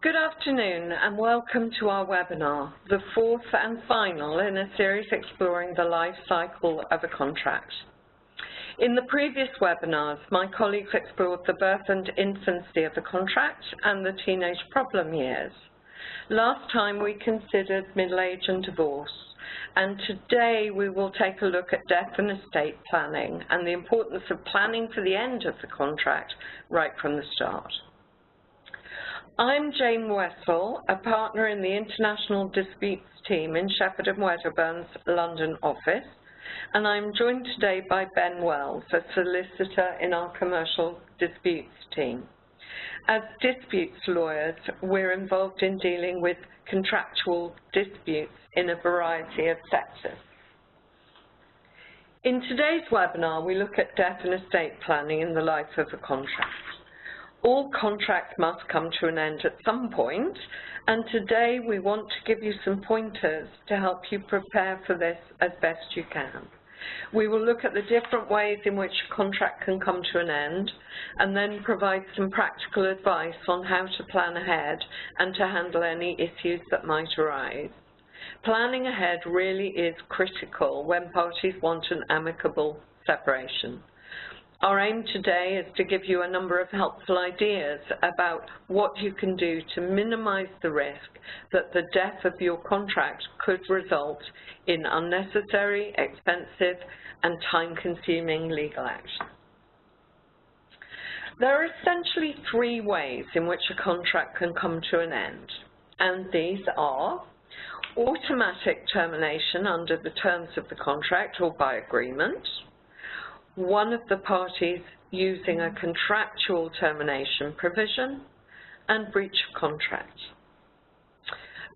Good afternoon and welcome to our webinar, the fourth and final in a series exploring the life cycle of a contract. In the previous webinars, my colleagues explored the birth and infancy of a contract and the teenage problem years. Last time we considered middle age and divorce, and today we will take a look at death and estate planning and the importance of planning for the end of the contract right from the start. I'm Jane Wessel, a partner in the International Disputes team in Shepherd and Wedderburn's London office, and I'm joined today by Ben Wells, a solicitor in our Commercial Disputes team. As disputes lawyers, we're involved in dealing with contractual disputes in a variety of sectors. In today's webinar, we look at death and estate planning in the life of a contract. All contracts must come to an end at some point, and today we want to give you some pointers to help you prepare for this as best you can. We will look at the different ways in which a contract can come to an end, and then provide some practical advice on how to plan ahead and to handle any issues that might arise. Planning ahead really is critical when parties want an amicable separation. Our aim today is to give you a number of helpful ideas about what you can do to minimize the risk that the death of your contract could result in unnecessary, expensive, and time-consuming legal action. There are essentially three ways in which a contract can come to an end, and these are automatic termination under the terms of the contract or by agreement, one of the parties using a contractual termination provision, and breach of contract.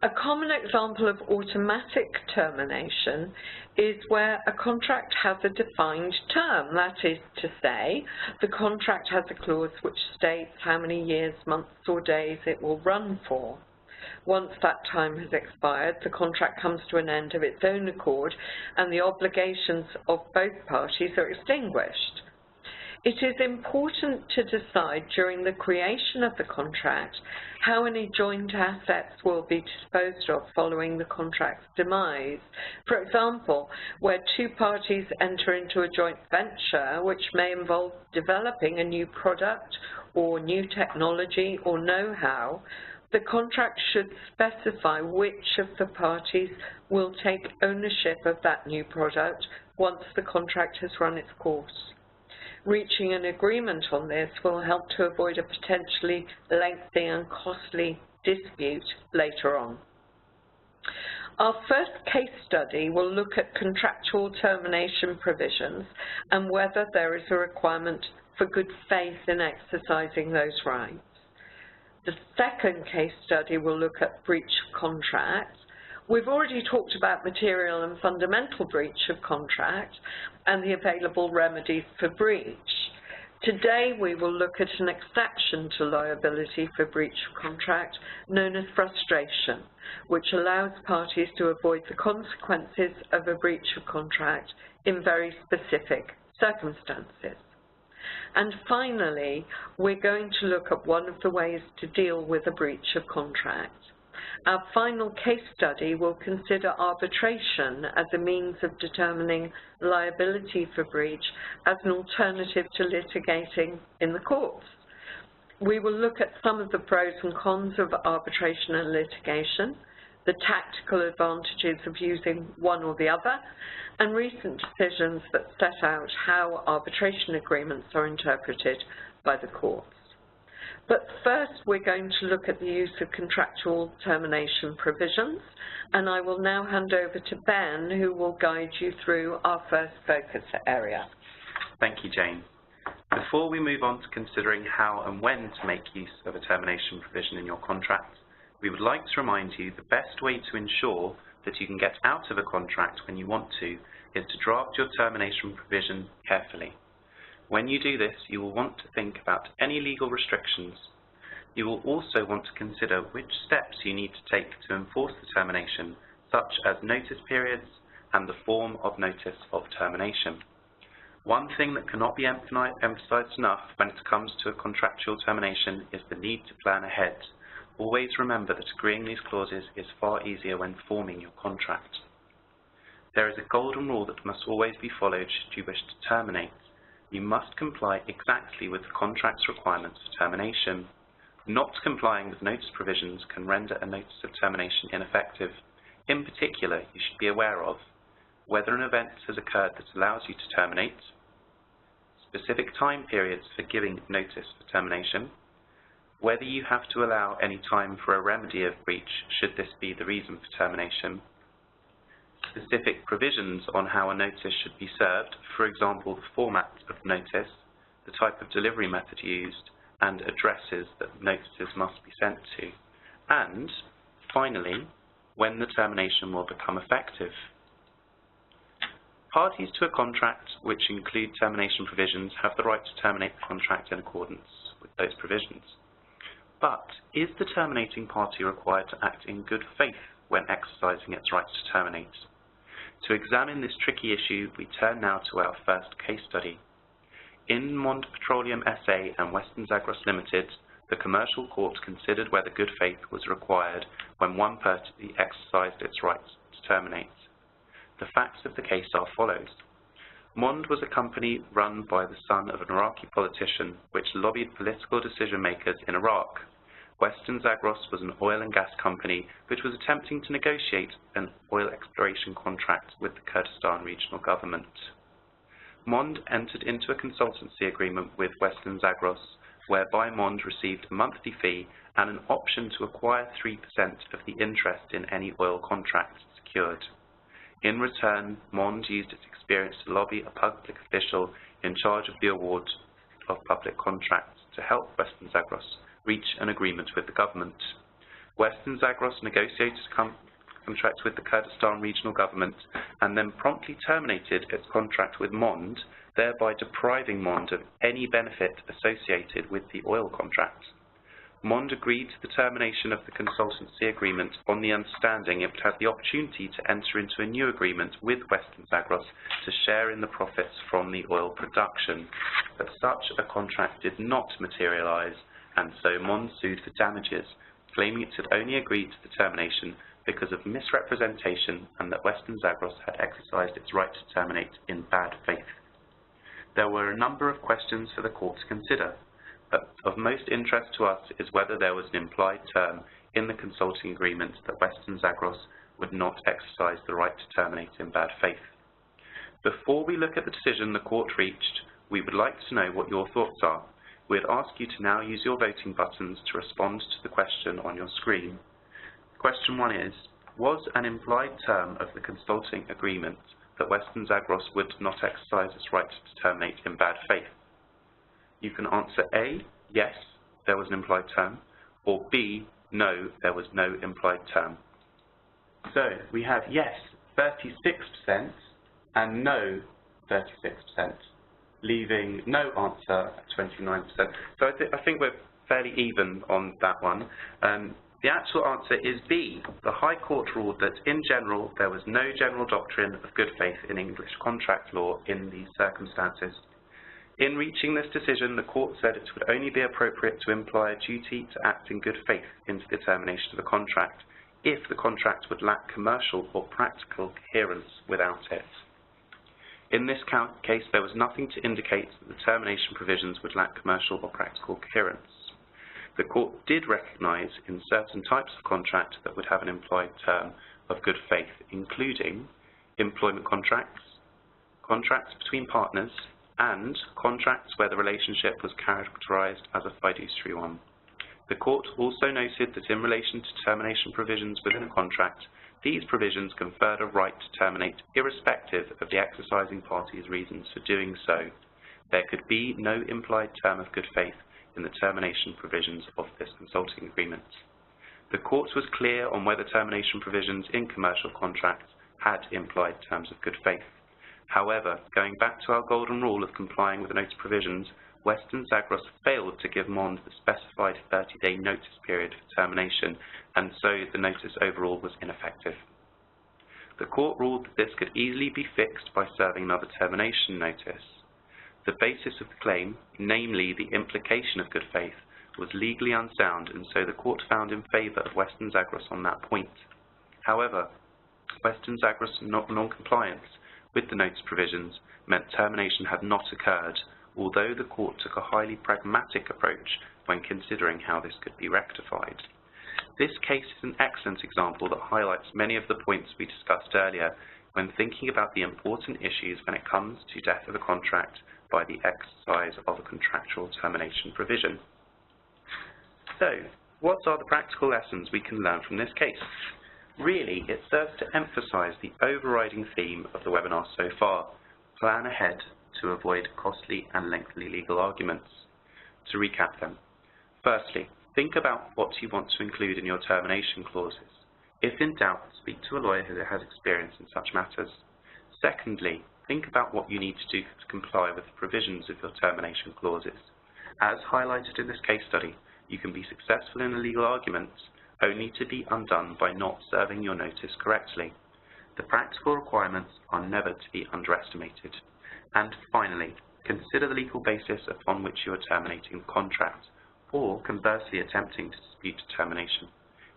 A common example of automatic termination is where a contract has a defined term. That is to say, the contract has a clause which states how many years, months, or days it will run for. Once that time has expired, the contract comes to an end of its own accord and the obligations of both parties are extinguished. It is important to decide during the creation of the contract how any joint assets will be disposed of following the contract's demise. For example, where two parties enter into a joint venture which may involve developing a new product or new technology or know-how, the contract should specify which of the parties will take ownership of that new product once the contract has run its course. Reaching an agreement on this will help to avoid a potentially lengthy and costly dispute later on. Our first case study will look at contractual termination provisions and whether there is a requirement for good faith in exercising those rights. The second case study will look at breach of contract. We've already talked about material and fundamental breach of contract and the available remedies for breach. Today we will look at an exception to liability for breach of contract known as frustration, which allows parties to avoid the consequences of a breach of contract in very specific circumstances. And finally, we're going to look at one of the ways to deal with a breach of contract. Our final case study will consider arbitration as a means of determining liability for breach as an alternative to litigating in the courts. We will look at some of the pros and cons of arbitration and litigation, the tactical advantages of using one or the other, and recent decisions that set out how arbitration agreements are interpreted by the courts. But first, we're going to look at the use of contractual termination provisions, and I will now hand over to Ben, who will guide you through our first focus area. Thank you, Jane. Before we move on to considering how and when to make use of a termination provision in your contract, we would like to remind you the best way to ensure that you can get out of a contract when you want to is to draft your termination provision carefully. When you do this, you will want to think about any legal restrictions. You will also want to consider which steps you need to take to enforce the termination, such as notice periods and the form of notice of termination. One thing that cannot be emphasized enough when it comes to a contractual termination is the need to plan ahead. Always remember that agreeing these clauses is far easier when forming your contract. There is a golden rule that must always be followed should you wish to terminate. You must comply exactly with the contract's requirements for termination. Not complying with notice provisions can render a notice of termination ineffective. In particular, you should be aware of whether an event has occurred that allows you to terminate, specific time periods for giving notice for termination, whether you have to allow any time for a remedy of breach should this be the reason for termination, specific provisions on how a notice should be served, for example, the format of notice, the type of delivery method used, and addresses that notices must be sent to, and, finally, when the termination will become effective. Parties to a contract which include termination provisions have the right to terminate the contract in accordance with those provisions. But is the terminating party required to act in good faith when exercising its right to terminate? To examine this tricky issue, we turn now to our first case study. In Mond Petroleum SA and Western Zagros Limited, the commercial court considered whether good faith was required when one party exercised its right to terminate. The facts of the case are follows. Mond was a company run by the son of an Iraqi politician which lobbied political decision-makers in Iraq. Western Zagros was an oil and gas company which was attempting to negotiate an oil exploration contract with the Kurdistan regional government. Mond entered into a consultancy agreement with Western Zagros, whereby Mond received a monthly fee and an option to acquire 3% of the interest in any oil contract secured. In return, Mond used its experience to lobby a public official in charge of the award of public contracts to help Western Zagros reach an agreement with the government. Western Zagros negotiated a contract with the Kurdistan regional government and then promptly terminated its contract with Mond, thereby depriving Mond of any benefit associated with the oil contract. Mond agreed to the termination of the consultancy agreement on the understanding it would have the opportunity to enter into a new agreement with Western Zagros to share in the profits from the oil production. But such a contract did not materialise, and so Mond sued for damages, claiming it had only agreed to the termination because of misrepresentation and that Western Zagros had exercised its right to terminate in bad faith. There were a number of questions for the court to consider, but of most interest to us is whether there was an implied term in the consulting agreement that Western Zagros would not exercise the right to terminate in bad faith. Before we look at the decision the court reached, we would like to know what your thoughts are. We'd ask you to now use your voting buttons to respond to the question on your screen. Question 1 is, was an implied term of the consulting agreement that Western Zagros would not exercise its right to terminate in bad faith? You can answer A, yes, there was an implied term, or B, no, there was no implied term. So we have yes, 36%, and no, 36%, leaving no answer at 29%. So I think we're fairly even on that one. The actual answer is B. The High Court ruled that, in general, there was no general doctrine of good faith in English contract law in these circumstances. In reaching this decision, the court said it would only be appropriate to imply a duty to act in good faith into the termination of the contract if the contract would lack commercial or practical coherence without it. In this case, there was nothing to indicate that the termination provisions would lack commercial or practical coherence. The court did recognise in certain types of contract that would have an implied term of good faith, including employment contracts, contracts between partners, and contracts where the relationship was characterised as a fiduciary one. The court also noted that in relation to termination provisions within a contract, these provisions conferred a right to terminate irrespective of the exercising party's reasons for doing so. There could be no implied term of good faith in the termination provisions of this consulting agreement. The court was clear on whether termination provisions in commercial contracts had implied terms of good faith. However, going back to our golden rule of complying with the notice provisions, Western Zagros failed to give Mond the specified 30-day notice period for termination, and so the notice overall was ineffective. The court ruled that this could easily be fixed by serving another termination notice. The basis of the claim, namely the implication of good faith, was legally unsound, and so the court found in favour of Western Zagros on that point. However, Western Zagros' non-compliance with the notice provisions meant termination had not occurred, although the court took a highly pragmatic approach when considering how this could be rectified. This case is an excellent example that highlights many of the points we discussed earlier when thinking about the important issues when it comes to death of a contract by the exercise of a contractual termination provision. So, what are the practical lessons we can learn from this case? Really, it serves to emphasise the overriding theme of the webinar so far: plan ahead to avoid costly and lengthy legal arguments. To recap them, firstly, think about what you want to include in your termination clauses. If in doubt, speak to a lawyer who has experience in such matters. Secondly, think about what you need to do to comply with the provisions of your termination clauses. As highlighted in this case study, you can be successful in a legal argument only to be undone by not serving your notice correctly. The practical requirements are never to be underestimated. And finally, consider the legal basis upon which you are terminating the contract, or conversely attempting to dispute termination.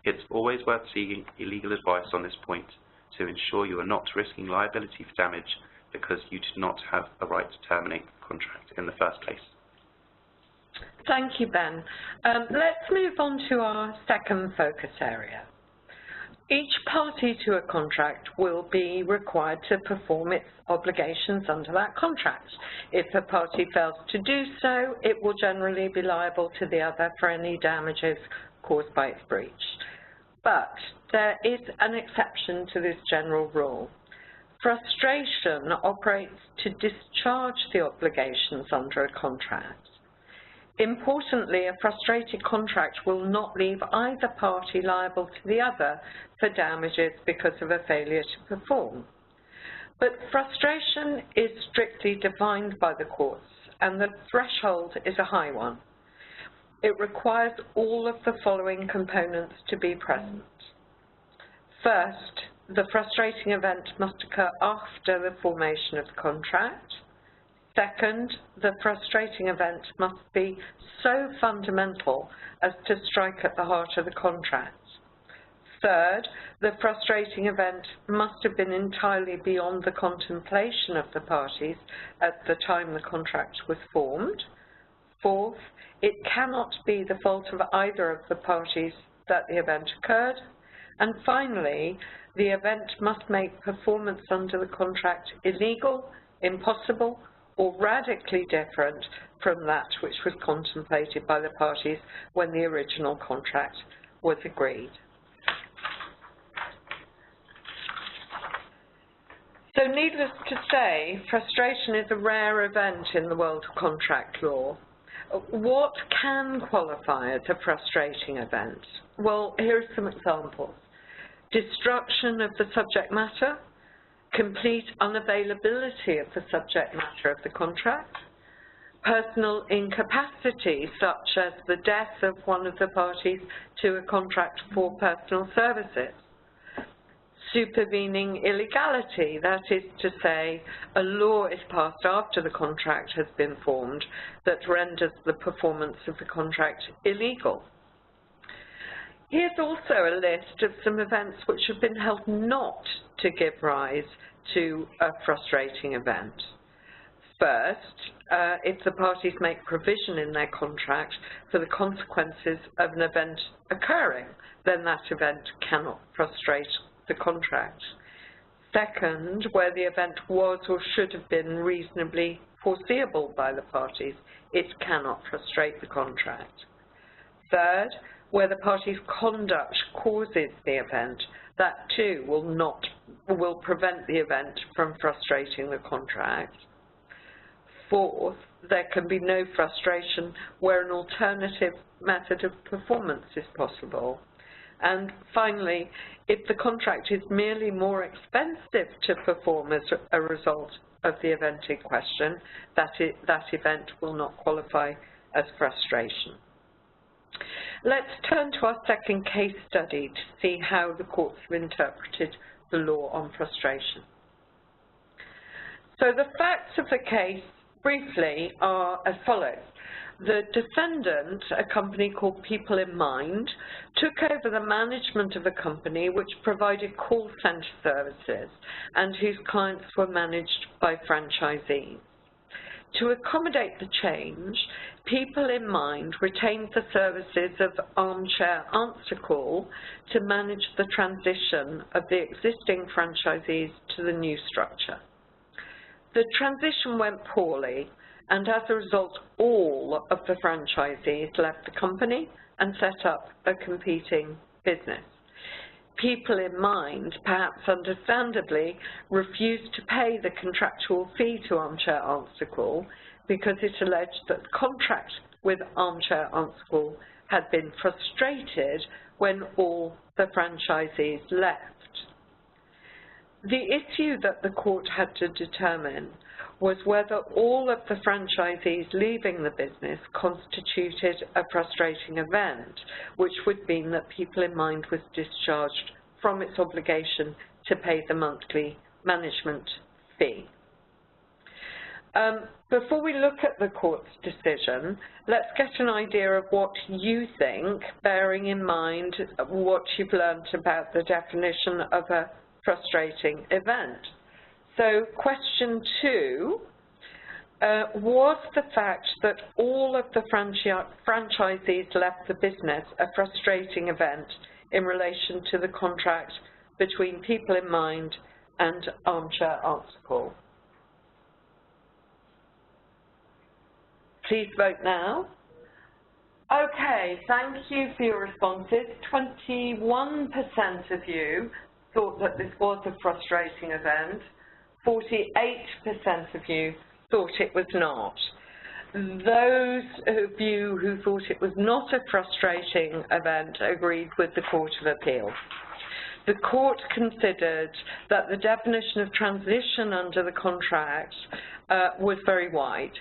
It's always worth seeking legal advice on this point to ensure you are not risking liability for damage because you did not have a right to terminate the contract in the first place. Thank you, Ben. Let's move on to our second focus area. Each party to a contract will be required to perform its obligations under that contract. If a party fails to do so, it will generally be liable to the other for any damages caused by its breach. But there is an exception to this general rule. Frustration operates to discharge the obligations under a contract. Importantly, a frustrated contract will not leave either party liable to the other for damages because of a failure to perform. But frustration is strictly defined by the courts, and the threshold is a high one. It requires all of the following components to be present. First, the frustrating event must occur after the formation of the contract. Second, the frustrating event must be so fundamental as to strike at the heart of the contract. Third, the frustrating event must have been entirely beyond the contemplation of the parties at the time the contract was formed. Fourth, it cannot be the fault of either of the parties that the event occurred. And finally, the event must make performance under the contract illegal, impossible, or radically different from that which was contemplated by the parties when the original contract was agreed. So needless to say, frustration is a rare event in the world of contract law. What can qualify as a frustrating event? Well, here are some examples. Destruction of the subject matter, complete unavailability of the subject matter of the contract, personal incapacity such as the death of one of the parties to a contract for personal services, supervening illegality, that is to say, a law is passed after the contract has been formed that renders the performance of the contract illegal. Here's also a list of some events which have been held not to give rise to a frustrating event. First, if the parties make provision in their contract for the consequences of an event occurring, then that event cannot frustrate the contract. Second, where the event was or should have been reasonably foreseeable by the parties, it cannot frustrate the contract. Third, where the party's conduct causes the event, that too will prevent the event from frustrating the contract. Fourth, there can be no frustration where an alternative method of performance is possible. And finally, if the contract is merely more expensive to perform as a result of the event in question, that event will not qualify as frustration. Let's turn to our second case study to see how the courts have interpreted the law on frustration. So the facts of the case, briefly, are as follows. The defendant, a company called People in Mind, took over the management of a company which provided call centre services and whose clients were managed by franchisees. To accommodate the change, People in Mind retained the services of Armchair Answer Call to manage the transition of the existing franchisees to the new structure. The transition went poorly, and as a result, all of the franchisees left the company and set up a competing business. People in Mind, perhaps understandably, refused to pay the contractual fee to Armchair Answer Call because it alleged that the contract with Armchair Answer Call had been frustrated when all the franchisees left. The issue that the court had to determine was whether all of the franchisees leaving the business constituted a frustrating event, which would mean that People in Mind was discharged from its obligation to pay the monthly management fee. Before we look at the court's decision, let's get an idea of what you think, bearing in mind what you've learned about the definition of a frustrating event. So question 2, was the fact that all of the franchisees left the business a frustrating event in relation to the contract between People in Mind and Armchair Answer Call? Please vote now. Okay, thank you for your responses. 21% of you thought that this was a frustrating event. 48% of you thought it was not. Those of you who thought it was not a frustrating event agreed with the Court of Appeal. The court considered that the definition of transition under the contract was very wide.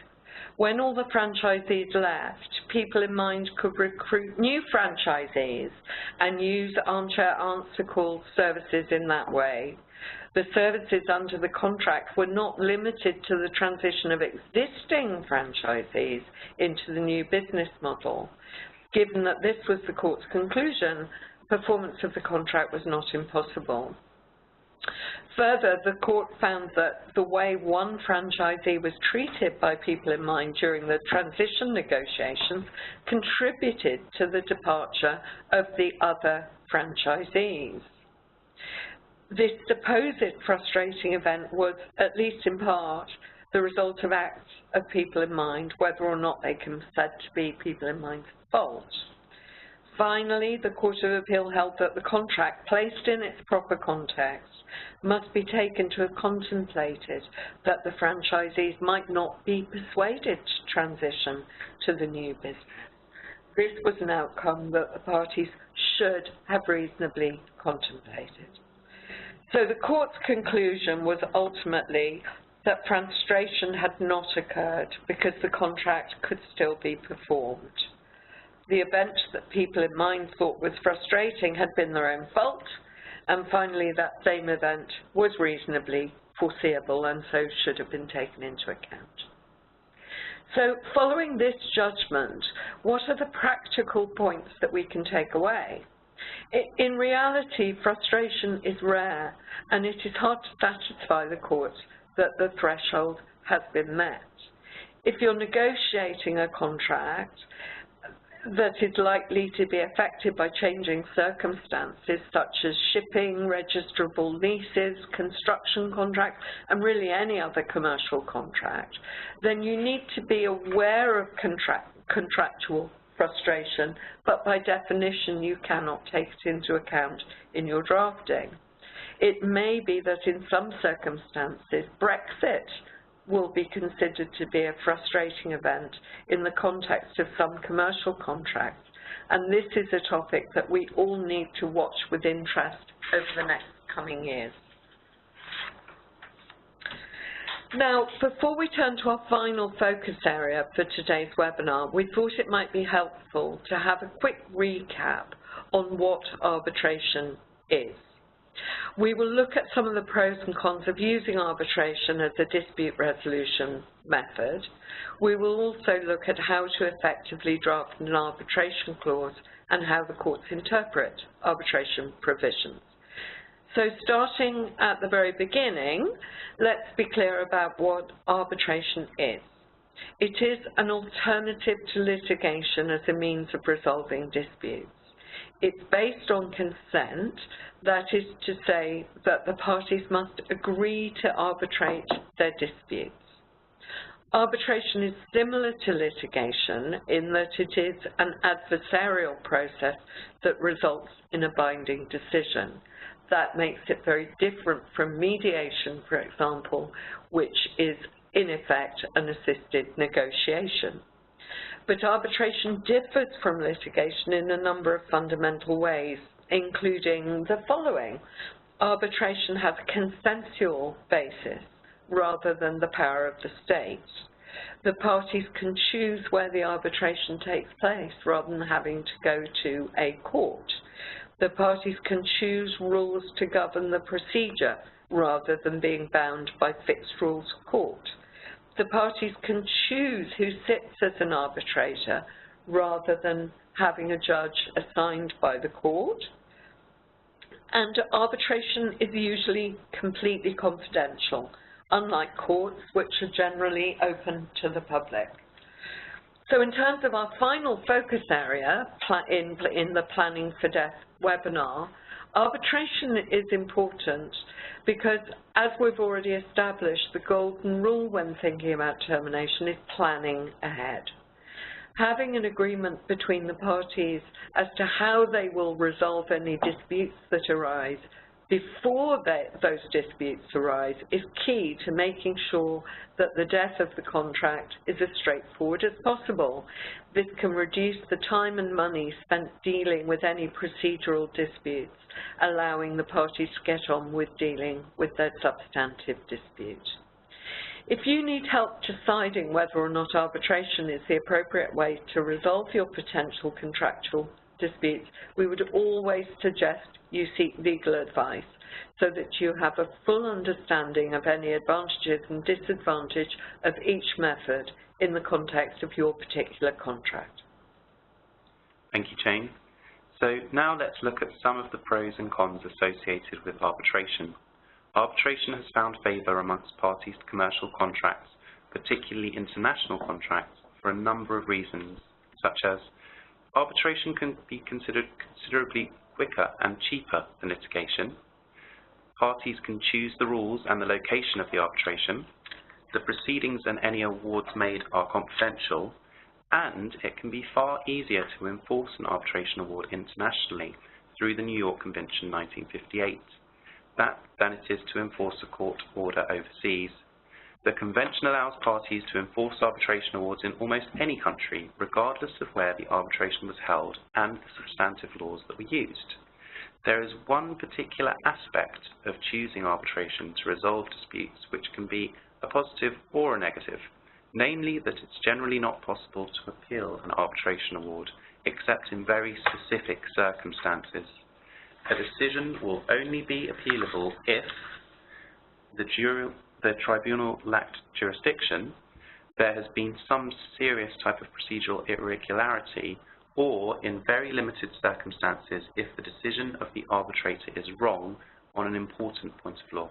When all the franchisees left, People in Mind could recruit new franchisees and use Armchair Answer Call services in that way. The services under the contract were not limited to the transition of existing franchisees into the new business model. Given that this was the court's conclusion, performance of the contract was not impossible. Further, the court found that the way one franchisee was treated by People in Mind during the transition negotiations contributed to the departure of the other franchisees. This supposed frustrating event was, at least in part, the result of acts of People in Mind, whether or not they can be said to be People in Mind's fault. Finally, the Court of Appeal held that the contract, placed in its proper context, must be taken to have contemplated that the franchisees might not be persuaded to transition to the new business. This was an outcome that the parties should have reasonably contemplated. So the court's conclusion was ultimately that frustration had not occurred because the contract could still be performed. The event that People in Mind thought was frustrating had been their own fault, and finally that same event was reasonably foreseeable and so should have been taken into account. So following this judgment, what are the practical points that we can take away? In reality, frustration is rare, and it is hard to satisfy the court that the threshold has been met. If you're negotiating a contract that is likely to be affected by changing circumstances such as shipping, registrable leases, construction contracts, and really any other commercial contract, then you need to be aware of contractual frustration, but by definition you cannot take it into account in your drafting. It may be that in some circumstances Brexit will be considered to be a frustrating event in the context of some commercial contracts, and this is a topic that we all need to watch with interest over the next coming years. Now, before we turn to our final focus area for today's webinar, we thought it might be helpful to have a quick recap on what arbitration is. We will look at some of the pros and cons of using arbitration as a dispute resolution method. We will also look at how to effectively draft an arbitration clause and how the courts interpret arbitration provisions. So starting at the very beginning, let's be clear about what arbitration is. It is an alternative to litigation as a means of resolving disputes. It's based on consent, that is to say that the parties must agree to arbitrate their disputes. Arbitration is similar to litigation in that it is an adversarial process that results in a binding decision. That makes it very different from mediation, for example, which is in effect an assisted negotiation. But arbitration differs from litigation in a number of fundamental ways, including the following. Arbitration has a consensual basis rather than the power of the state. The parties can choose where the arbitration takes place rather than having to go to a court. The parties can choose rules to govern the procedure rather than being bound by fixed rules of court. The parties can choose who sits as an arbitrator rather than having a judge assigned by the court. And arbitration is usually completely confidential, unlike courts, which are generally open to the public. So in terms of our final focus area in the Planning for Death webinar, arbitration is important because, as we've already established, the golden rule when thinking about termination is planning ahead. Having an agreement between the parties as to how they will resolve any disputes that arise before those disputes arise is key to making sure that the death of the contract is as straightforward as possible. This can reduce the time and money spent dealing with any procedural disputes, allowing the parties to get on with dealing with their substantive dispute. If you need help deciding whether or not arbitration is the appropriate way to resolve your potential contractual disputes, we would always suggest you seek legal advice so that you have a full understanding of any advantages and disadvantages of each method in the context of your particular contract. Thank you, Jane. So now let's look at some of the pros and cons associated with arbitration. Arbitration has found favour amongst parties to commercial contracts, particularly international contracts, for a number of reasons, such as arbitration can be considered considerably quicker and cheaper than litigation. Parties can choose the rules and the location of the arbitration. The proceedings and any awards made are confidential, and it can be far easier to enforce an arbitration award internationally through the New York Convention 1958 than it is to enforce a court order overseas. The Convention allows parties to enforce arbitration awards in almost any country, regardless of where the arbitration was held and the substantive laws that were used. There is one particular aspect of choosing arbitration to resolve disputes which can be a positive or a negative, namely that it's generally not possible to appeal an arbitration award except in very specific circumstances. A decision will only be appealable if the tribunal lacked jurisdiction, there has been some serious type of procedural irregularity, or in very limited circumstances if the decision of the arbitrator is wrong on an important point of law.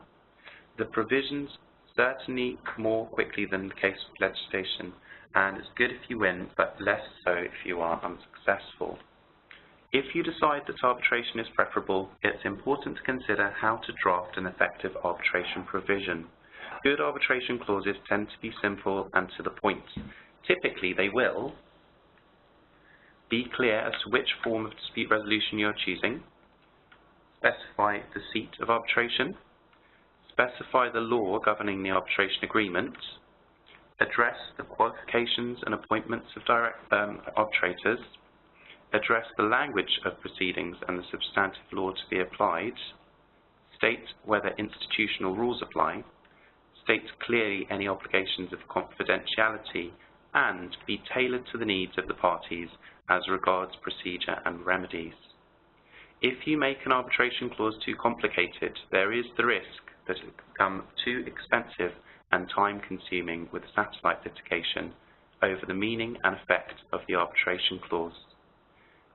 The provisions certainly more quickly than the case with legislation, and it's good if you win, but less so if you are unsuccessful. If you decide that arbitration is preferable, it's important to consider how to draft an effective arbitration provision. Good arbitration clauses tend to be simple and to the point. Typically, they will be clear as to which form of dispute resolution you are choosing, specify the seat of arbitration, specify the law governing the arbitration agreement, address the qualifications and appointments of arbitrators, address the language of proceedings and the substantive law to be applied, state whether institutional rules apply, state clearly any obligations of confidentiality, and be tailored to the needs of the parties as regards procedure and remedies. If you make an arbitration clause too complicated, there is the risk that it can become too expensive and time-consuming with satellite litigation over the meaning and effect of the arbitration clause,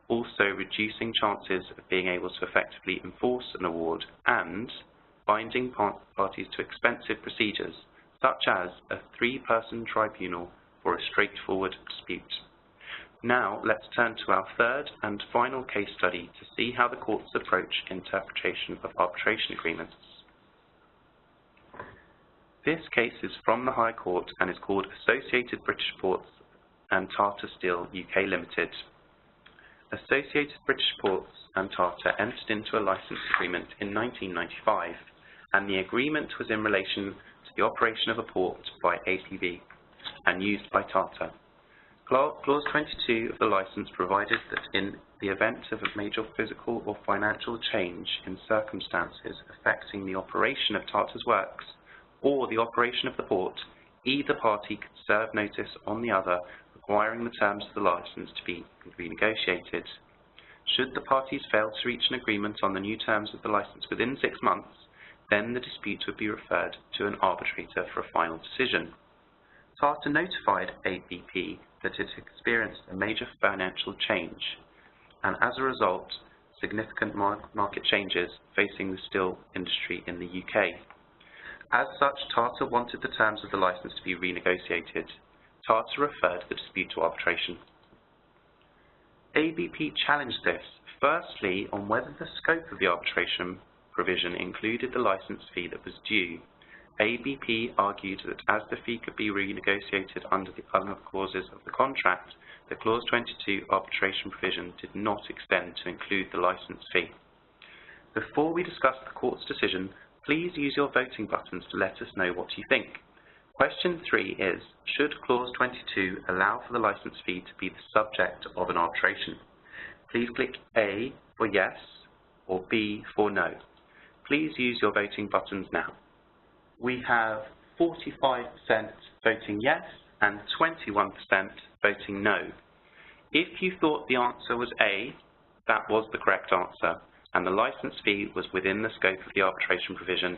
also reducing chances of being able to effectively enforce an award and binding parties to expensive procedures, such as a 3-person tribunal for a straightforward dispute. Now, let's turn to our third and final case study to see how the courts approach interpretation of arbitration agreements. This case is from the High Court and is called Associated British Ports and Tata Steel UK Limited. Associated British Ports and Tata entered into a license agreement in 1995, and the agreement was in relation to the operation of a port by ABP and used by Tata. Clause 22 of the license provided that in the event of a major physical or financial change in circumstances affecting the operation of Tata's works or the operation of the port, either party could serve notice on the other requiring the terms of the license to be renegotiated. Should the parties fail to reach an agreement on the new terms of the license within 6 months, then the dispute would be referred to an arbitrator for a final decision. Tata notified ABP that it experienced a major financial change, and as a result, significant market changes facing the steel industry in the UK. As such, Tata wanted the terms of the license to be renegotiated. Tata referred the dispute to arbitration. ABP challenged this, firstly on whether the scope of the arbitration provision included the license fee that was due. ABP argued that as the fee could be renegotiated under the other clauses of the contract, the Clause 22 arbitration provision did not extend to include the license fee. Before we discuss the court's decision, please use your voting buttons to let us know what you think. Question 3 is, should Clause 22 allow for the license fee to be the subject of an arbitration? Please click A for yes or B for no. Please use your voting buttons now. We have 45% voting yes and 21% voting no. If you thought the answer was A, that was the correct answer, and the license fee was within the scope of the arbitration provision.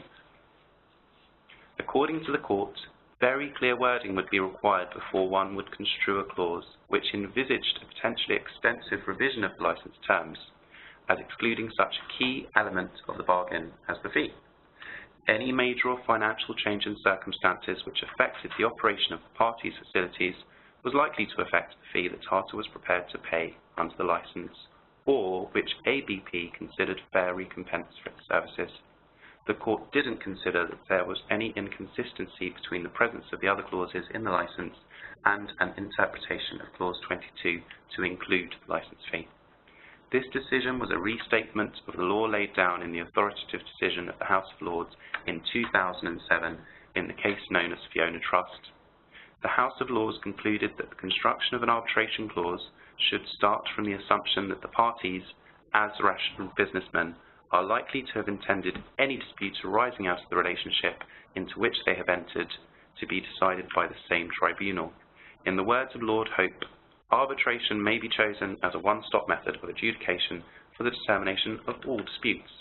According to the court, very clear wording would be required before one would construe a clause which envisaged a potentially extensive revision of the license terms, as excluding such a key element of the bargain as the fee. Any major or financial change in circumstances which affected the operation of the parties' facilities was likely to affect the fee that Tata was prepared to pay under the license, or which ABP considered fair recompense for its services. The court didn't consider that there was any inconsistency between the presence of the other clauses in the license and an interpretation of Clause 22 to include the license fee. This decision was a restatement of the law laid down in the authoritative decision of the House of Lords in 2007 in the case known as Fiona Trust. The House of Lords concluded that the construction of an arbitration clause should start from the assumption that the parties, as rational businessmen, are likely to have intended any disputes arising out of the relationship into which they have entered to be decided by the same tribunal. In the words of Lord Hope, arbitration may be chosen as a one-stop method of adjudication for the determination of all disputes.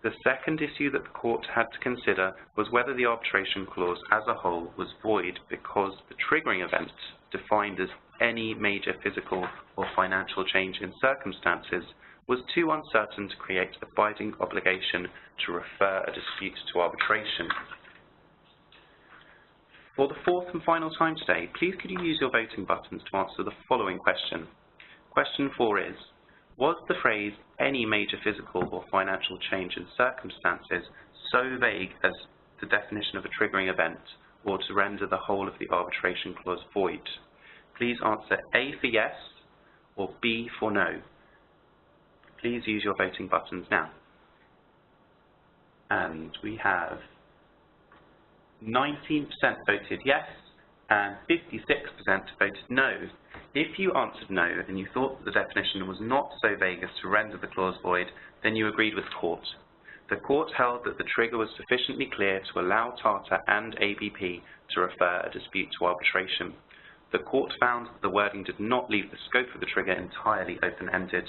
The second issue that the court had to consider was whether the arbitration clause as a whole was void because the triggering event, defined as any major physical or financial change in circumstances, was too uncertain to create a binding obligation to refer a dispute to arbitration. For the fourth and final time today, please could you use your voting buttons to answer the following question. Question 4 is, was the phrase any major physical or financial change in circumstances so vague as the definition of a triggering event or to render the whole of the arbitration clause void? Please answer A for yes or B for no. Please use your voting buttons now. And we have 19% voted yes and 56% voted no. If you answered no and you thought that the definition was not so vague as to render the clause void, then you agreed with the court. The court held that the trigger was sufficiently clear to allow Tata and ABP to refer a dispute to arbitration. The court found that the wording did not leave the scope of the trigger entirely open-ended.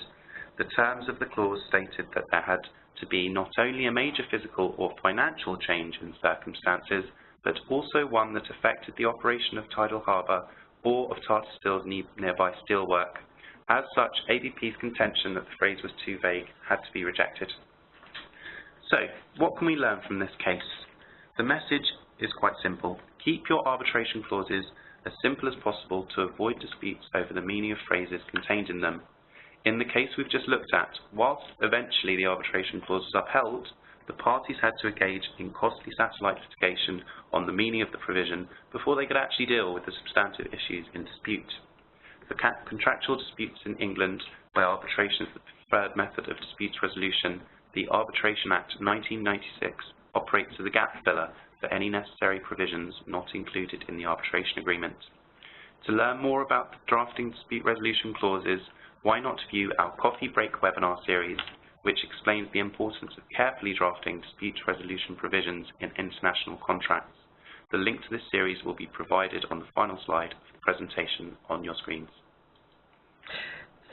The terms of the clause stated that there had to be not only a major physical or financial change in circumstances, but also one that affected the operation of tidal harbour or of Tartar Steel's nearby steelwork. As such, ABP's contention that the phrase was too vague had to be rejected. So, what can we learn from this case? The message is quite simple. Keep your arbitration clauses as simple as possible to avoid disputes over the meaning of phrases contained in them. In the case we've just looked at, whilst eventually the arbitration clause was upheld, the parties had to engage in costly satellite litigation on the meaning of the provision before they could actually deal with the substantive issues in dispute. For contractual disputes in England, where arbitration is the preferred method of disputes resolution, the Arbitration Act 1996 operates as a gap filler for any necessary provisions not included in the arbitration agreement. To learn more about the drafting dispute resolution clauses, why not view our Coffee Break webinar series, which explains the importance of carefully drafting dispute resolution provisions in international contracts. The link to this series will be provided on the final slide of the presentation on your screens.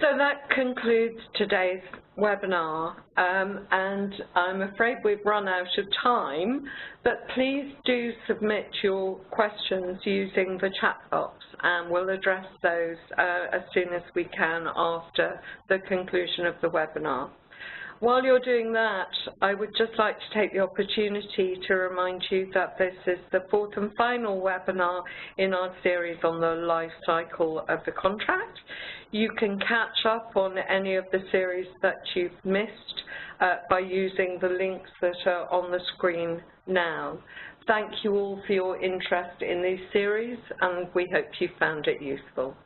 So that concludes today's webinar, and I'm afraid we've run out of time, but please do submit your questions using the chat box, and we'll address those as soon as we can after the conclusion of the webinar. While you're doing that, I would just like to take the opportunity to remind you that this is the fourth and final webinar in our series on the life cycle of the contract. You can catch up on any of the series that you've missed by using the links that are on the screen now. Thank you all for your interest in these series, and we hope you found it useful.